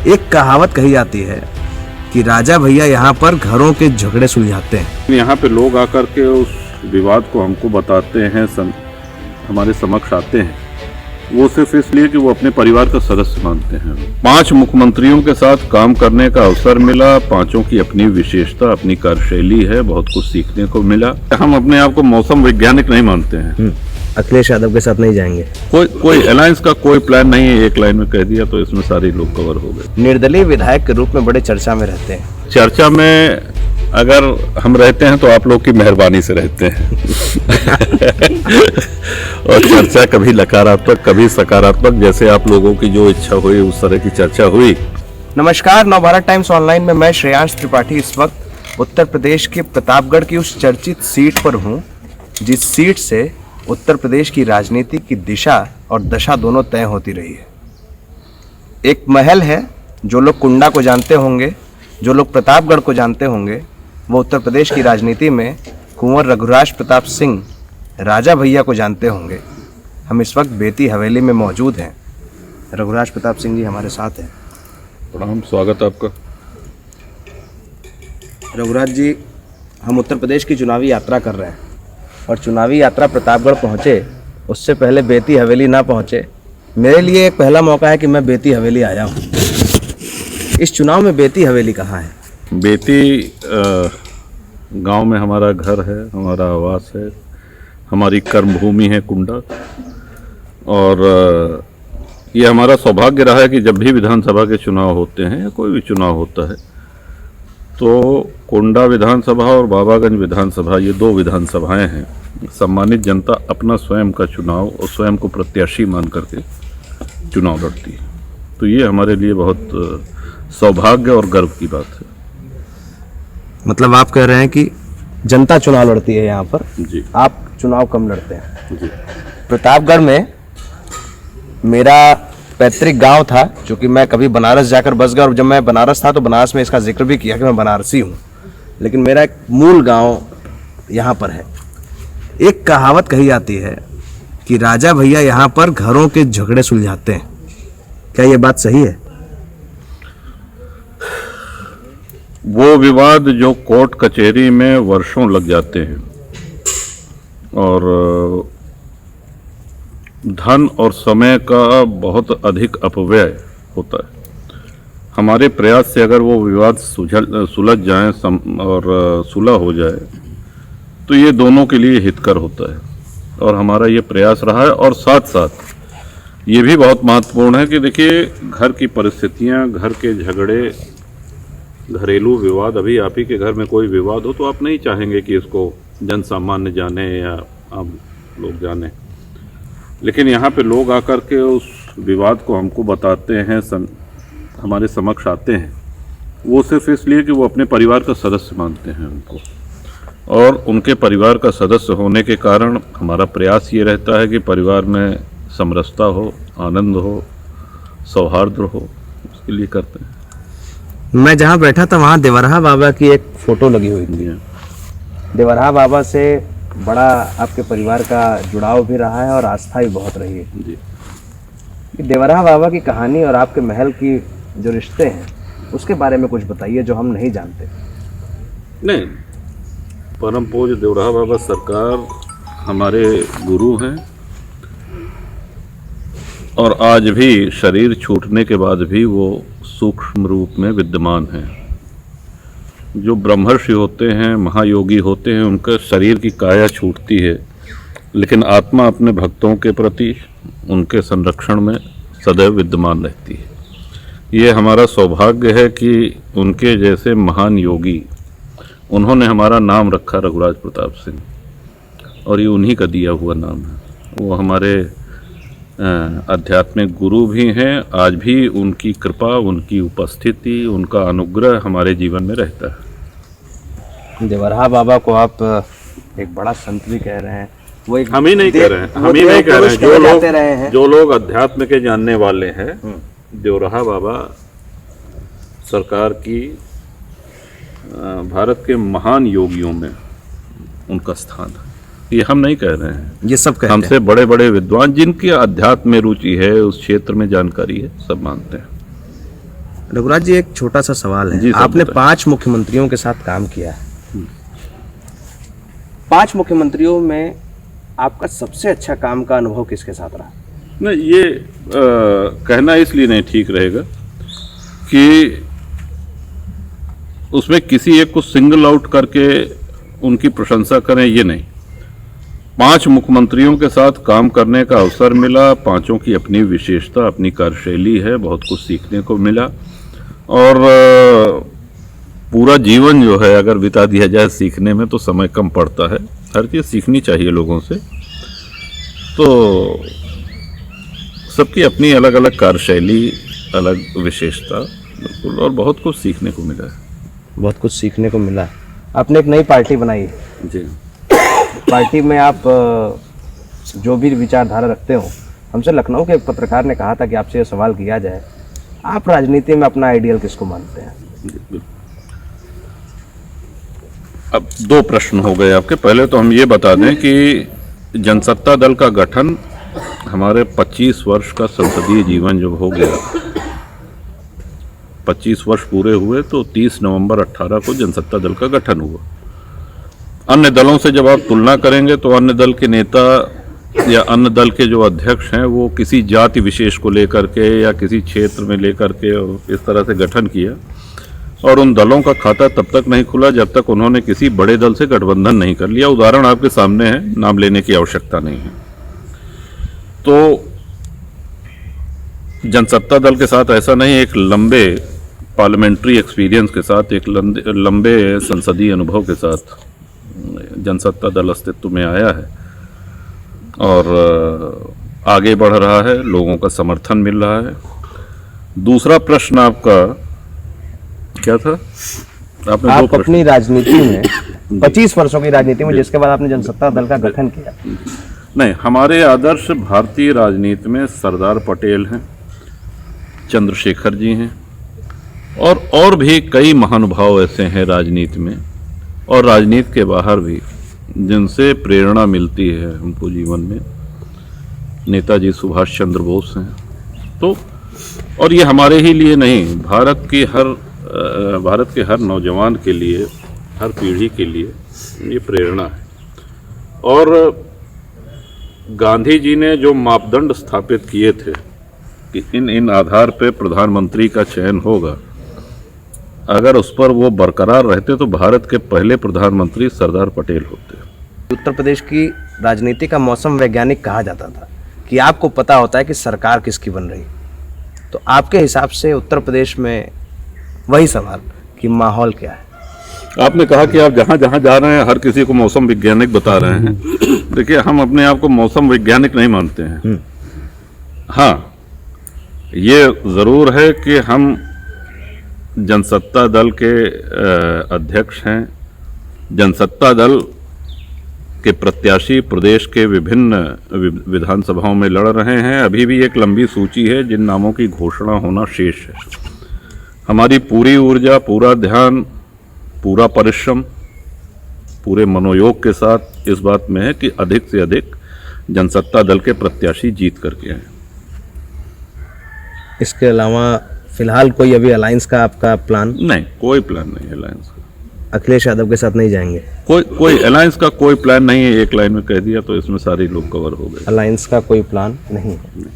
एक कहावत कही जाती है कि राजा भैया यहाँ पर घरों के झगड़े सुलझाते हैं। यहाँ पे लोग आकर के उस विवाद को हमको बताते हैं, हमारे समक्ष आते हैं, वो सिर्फ इसलिए कि वो अपने परिवार का सदस्य मानते हैं। 5 मुख्यमंत्रियों के साथ काम करने का अवसर मिला। 5 की अपनी विशेषता, अपनी कार्यशैली है, बहुत कुछ सीखने को मिला। हम अपने आप को मौसम वैज्ञानिक नहीं मानते हैं। अखिलेश यादव के साथ नहीं जाएंगे। कोई अलायंस का कोई प्लान नहीं है। एक लाइन में कह दिया तो इसमें सारे लोग कवर हो गए। निर्दलीय विधायक के रूप में बड़े चर्चा में रहते हैं। चर्चा में अगर हम रहते हैं तो आप लोग की मेहरबानी से रहते हैं। और चर्चा कभी नकारात्मक कभी सकारात्मक, जैसे आप लोगों की जो इच्छा हुई उस तरह की चर्चा हुई। नमस्कार, नवभारत टाइम्स ऑनलाइन में मैं श्रेयांश त्रिपाठी इस वक्त उत्तर प्रदेश के प्रतापगढ़ की उस चर्चित सीट पर हूँ जिस सीट से उत्तर प्रदेश की राजनीति की दिशा और दशा दोनों तय होती रही है। एक महल है, जो लोग कुंडा को जानते होंगे, जो लोग प्रतापगढ़ को जानते होंगे, वो उत्तर प्रदेश की राजनीति में कुंवर रघुराज प्रताप सिंह राजा भैया को जानते होंगे। हम इस वक्त बेती हवेली में मौजूद हैं। रघुराज प्रताप सिंह जी हमारे साथ हैं। प्रणाम, स्वागत आपका। रघुराज जी, हम उत्तर प्रदेश की चुनावी यात्रा कर रहे हैं और चुनावी यात्रा प्रतापगढ़ पहुँचे उससे पहले बेती हवेली ना पहुँचे। मेरे लिए एक पहला मौका है कि मैं बेती हवेली आया हूँ। इस चुनाव में बेती हवेली कहाँ है? बेती गांव में हमारा घर है, हमारा आवास है, हमारी कर्मभूमि है कुंडा। और ये हमारा सौभाग्य रहा है कि जब भी विधानसभा के चुनाव होते हैं या कोई भी चुनाव होता है तो कुंडा विधानसभा और बाबागंज विधानसभा, ये 2 विधानसभाएं हैं। सम्मानित जनता अपना स्वयं का चुनाव और स्वयं को प्रत्याशी मान करके चुनाव लड़ती है। तो ये हमारे लिए बहुत सौभाग्य और गर्व की बात है। मतलब आप कह रहे हैं कि जनता चुनाव लड़ती है यहाँ पर, जी, आप चुनाव कम लड़ते हैं। जी। प्रतापगढ़ में मेरा पैतृक गांव था, जो कि मैं कभी बनारस जाकर बस गया और जब मैं बनारस था तो बनारस में इसका जिक्र भी किया कि मैं बनारसी हूँ, लेकिन मेरा एक मूल गांव यहाँ पर है। एक कहावत कही जाती है कि राजा भैया यहाँ पर घरों के झगड़े सुलझाते हैं। क्या ये बात सही है? वो विवाद जो कोर्ट कचहरी में वर्षों लग जाते हैं और धन और समय का बहुत अधिक अपव्यय होता है, हमारे प्रयास से अगर वो विवाद सुलझ जाए और सुलह हो जाए तो ये दोनों के लिए हितकर होता है। और हमारा ये प्रयास रहा है। और साथ साथ ये भी बहुत महत्वपूर्ण है कि देखिए, घर की परिस्थितियां, घर के झगड़े, घरेलू विवाद, अभी आप ही के घर में कोई विवाद हो तो आप नहीं चाहेंगे कि इसको जन सामान्य जाने या आम लोग जाने, लेकिन यहाँ पे लोग आकर के उस विवाद को हमको बताते हैं, हमारे समक्ष आते हैं, वो सिर्फ इसलिए कि वो अपने परिवार का सदस्य मानते हैं उनको। और उनके परिवार का सदस्य होने के कारण हमारा प्रयास ये रहता है कि परिवार में समरसता हो, आनंद हो, सौहार्द हो, उसके लिए करते हैं। मैं जहाँ बैठा था वहाँ देवरहा बाबा की एक फोटो लगी हुई थी। देवरहा बाबा से बड़ा आपके परिवार का जुड़ाव भी रहा है और आस्था भी बहुत रही है जी। देवरहा बाबा की कहानी और आपके महल की जो रिश्ते हैं उसके बारे में कुछ बताइए जो हम नहीं जानते। नहीं, परम पूज्य देवरहा बाबा सरकार हमारे गुरु हैं और आज भी शरीर छूटने के बाद भी वो सूक्ष्म रूप में विद्यमान हैं। जो ब्रह्मर्षि होते हैं, महायोगी होते हैं, उनके शरीर की काया छूटती है, लेकिन आत्मा अपने भक्तों के प्रति उनके संरक्षण में सदैव विद्यमान रहती है। ये हमारा सौभाग्य है कि उनके जैसे महान योगी, उन्होंने हमारा नाम रखा रघुराज प्रताप सिंह, और ये उन्हीं का दिया हुआ नाम है। वो हमारे आध्यात्मिक गुरु भी हैं। आज भी उनकी कृपा, उनकी उपस्थिति, उनका अनुग्रह हमारे जीवन में रहता है। देवरहा बाबा को आप एक बड़ा संत भी कह रहे हैं। वो एक हम ही नहीं कह रहे हैं, हम ही नहीं कह रहे हैं, जो लोग अध्यात्म के जानने वाले हैं, देवरहा बाबा सरकार की भारत के महान योगियों में उनका स्थान है। ये हम नहीं कह रहे हैं, ये सब कहते हैं। हमसे बड़े बड़े विद्वान जिनकी अध्यात्म में रुचि है, उस क्षेत्र में जानकारी है, सब मानते हैं। रघुराज जी, एक छोटा सा सवाल है। जी सर, आपने बताइए। 5 मुख्यमंत्रियों के साथ काम किया है। 5 मुख्यमंत्रियों में आपका सबसे अच्छा काम का अनुभव किसके साथ रहा? नहीं, ये कहना इसलिए नहीं ठीक रहेगा कि उसमें किसी एक को सिंगल आउट करके उनकी प्रशंसा करें, ये नहीं। 5 मुख्यमंत्रियों के साथ काम करने का अवसर मिला। पांचों की अपनी विशेषता, अपनी कार्यशैली है, बहुत कुछ सीखने को मिला। और पूरा जीवन जो है अगर बिता दिया जाए सीखने में तो समय कम पड़ता है। हर चीज़ सीखनी चाहिए लोगों से। तो सबकी अपनी अलग अलग कार्यशैली, अलग विशेषता, बिल्कुल, और बहुत कुछ सीखने को मिला है। बहुत कुछ सीखने को मिला। आपने एक नई पार्टी बनाई है। जी। पार्टी में आप जो भी विचारधारा रखते हो, हमसे लखनऊ के एक पत्रकार ने कहा था कि आपसे ये सवाल किया जाए, आप राजनीति में अपना आइडियल किसको मानते हैं? अब 2 प्रश्न हो गए आपके। पहले तो हम ये बता दें कि जनसत्ता दल का गठन हमारे 25 वर्ष का संसदीय जीवन जब हो गया, 25 वर्ष पूरे हुए तो 30 नवंबर 18 को जनसत्ता दल का गठन हुआ। अन्य दलों से जब आप तुलना करेंगे तो अन्य दल के नेता या अन्य दल के जो अध्यक्ष हैं वो किसी जाति विशेष को लेकर के या किसी क्षेत्र में लेकर के इस तरह से गठन किया, और उन दलों का खाता तब तक नहीं खुला जब तक उन्होंने किसी बड़े दल से गठबंधन नहीं कर लिया। उदाहरण आपके सामने है, नाम लेने की आवश्यकता नहीं है। तो जनसत्ता दल के साथ ऐसा नहीं, एक लंबे पार्लियामेंट्री एक्सपीरियंस के साथ, एक लंबे संसदीय अनुभव के साथ जनसत्ता दल अस्तित्व में आया है और आगे बढ़ रहा है, लोगों का समर्थन मिल रहा है। दूसरा प्रश्न आपका क्या था? आपने आप 2 प्रश्न। अपनी राजनीति में 25 वर्षों की राजनीति में जिसके बाद आपने जनसत्ता दल का गठन किया, नहीं, हमारे आदर्श भारतीय राजनीति में सरदार पटेल हैं, चंद्रशेखर जी हैं, और भी कई महानुभाव ऐसे हैं राजनीति में और राजनीति के बाहर भी जिनसे प्रेरणा मिलती है हमको जीवन में। नेताजी सुभाष चंद्र बोस हैं। तो और ये हमारे ही लिए नहीं, भारत के हर नौजवान के लिए, हर पीढ़ी के लिए ये प्रेरणा है। और गांधी जी ने जो मापदंड स्थापित किए थे कि इन आधार पे प्रधानमंत्री का चयन होगा, अगर उस पर वो बरकरार रहते तो भारत के पहले प्रधानमंत्री सरदार पटेल होते। उत्तर प्रदेश की राजनीति का मौसम वैज्ञानिक कहा जाता था कि आपको पता होता है कि सरकार किसकी बन रही। तो आपके हिसाब से उत्तर प्रदेश में वही सवाल कि माहौल क्या है? आपने कहा कि आप जहाँ जहाँ जा रहे हैं हर किसी को मौसम वैज्ञानिक बता रहे हैं। देखिए, हम अपने आप को मौसम वैज्ञानिक नहीं मानते हैं। हाँ, ये ज़रूर है कि हम जनसत्ता दल के अध्यक्ष हैं। जनसत्ता दल के प्रत्याशी प्रदेश के विभिन्न विधानसभाओं में लड़ रहे हैं। अभी भी एक लंबी सूची है जिन नामों की घोषणा होना शेष है। हमारी पूरी ऊर्जा, पूरा ध्यान, पूरा परिश्रम, पूरे मनोयोग के साथ इस बात में है कि अधिक से अधिक जनसत्ता दल के प्रत्याशी जीत करके आए। इसके अलावा फिलहाल कोई अभी अलायंस का आपका प्लान? नहीं, कोई प्लान नहीं है अलायंस का। अखिलेश यादव के साथ नहीं जाएंगे? कोई अलायंस का कोई प्लान नहीं है। एक लाइन में कह दिया तो इसमें सारे लोग कवर हो गए। अलायंस का कोई प्लान नहीं है।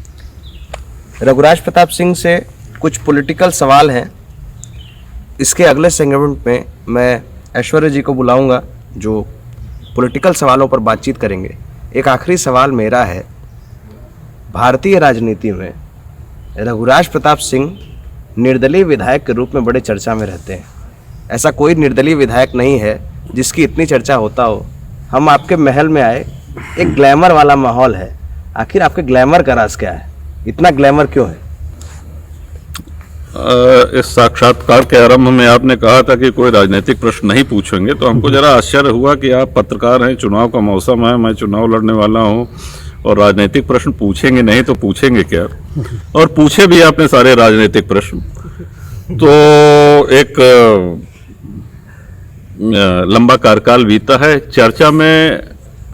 रघुराज प्रताप सिंह से कुछ पॉलिटिकल सवाल हैं। इसके अगले सेगमेंट में मैं ऐश्वर्य जी को बुलाऊंगा जो पॉलिटिकल सवालों पर बातचीत करेंगे। एक आखिरी सवाल मेरा है, भारतीय राजनीति में रघुराज प्रताप सिंह निर्दलीय विधायक के रूप में बड़े चर्चा में रहते हैं। ऐसा कोई निर्दलीय विधायक नहीं है जिसकी इतनी चर्चा होता हो। हम आपके महल में आए, एक ग्लैमर वाला माहौल है। आखिर आपके ग्लैमर का राज क्या है? इतना ग्लैमर क्यों है? इस साक्षात्कार के आरंभ में आपने कहा था कि कोई राजनीतिक प्रश्न नहीं पूछेंगे, तो हमको जरा आश्चर्य हुआ कि आप पत्रकार हैं, चुनाव का मौसम है, मैं चुनाव लड़ने वाला हूं और राजनीतिक प्रश्न पूछेंगे नहीं तो पूछेंगे क्या? और पूछे भी आपने सारे राजनीतिक प्रश्न। तो एक लंबा कार्यकाल बीता है, चर्चा में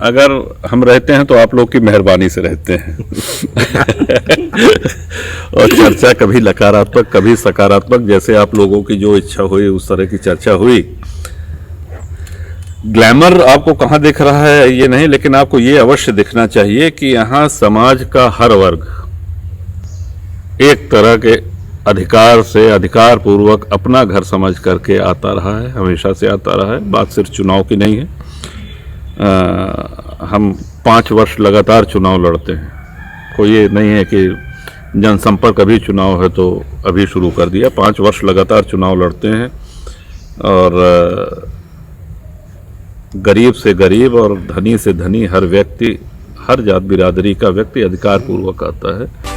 अगर हम रहते हैं तो आप लोग की मेहरबानी से रहते हैं। और चर्चा कभी नकारात्मक कभी सकारात्मक, जैसे आप लोगों की जो इच्छा हुई उस तरह की चर्चा हुई। ग्लैमर आपको कहाँ दिख रहा है ये नहीं, लेकिन आपको ये अवश्य दिखना चाहिए कि यहाँ समाज का हर वर्ग एक तरह के अधिकार से अधिकार पूर्वक अपना घर समझ करके आता रहा है, हमेशा से आता रहा है। बात सिर्फ चुनाव की नहीं है। हम 5 वर्ष लगातार चुनाव लड़ते हैं, कोई ये नहीं है कि जनसंपर्क अभी चुनाव है तो अभी शुरू कर दिया। 5 वर्ष लगातार चुनाव लड़ते हैं और गरीब से गरीब और धनी से धनी हर व्यक्ति, हर जात बिरादरी का व्यक्ति अधिकार पूर्वक आता है।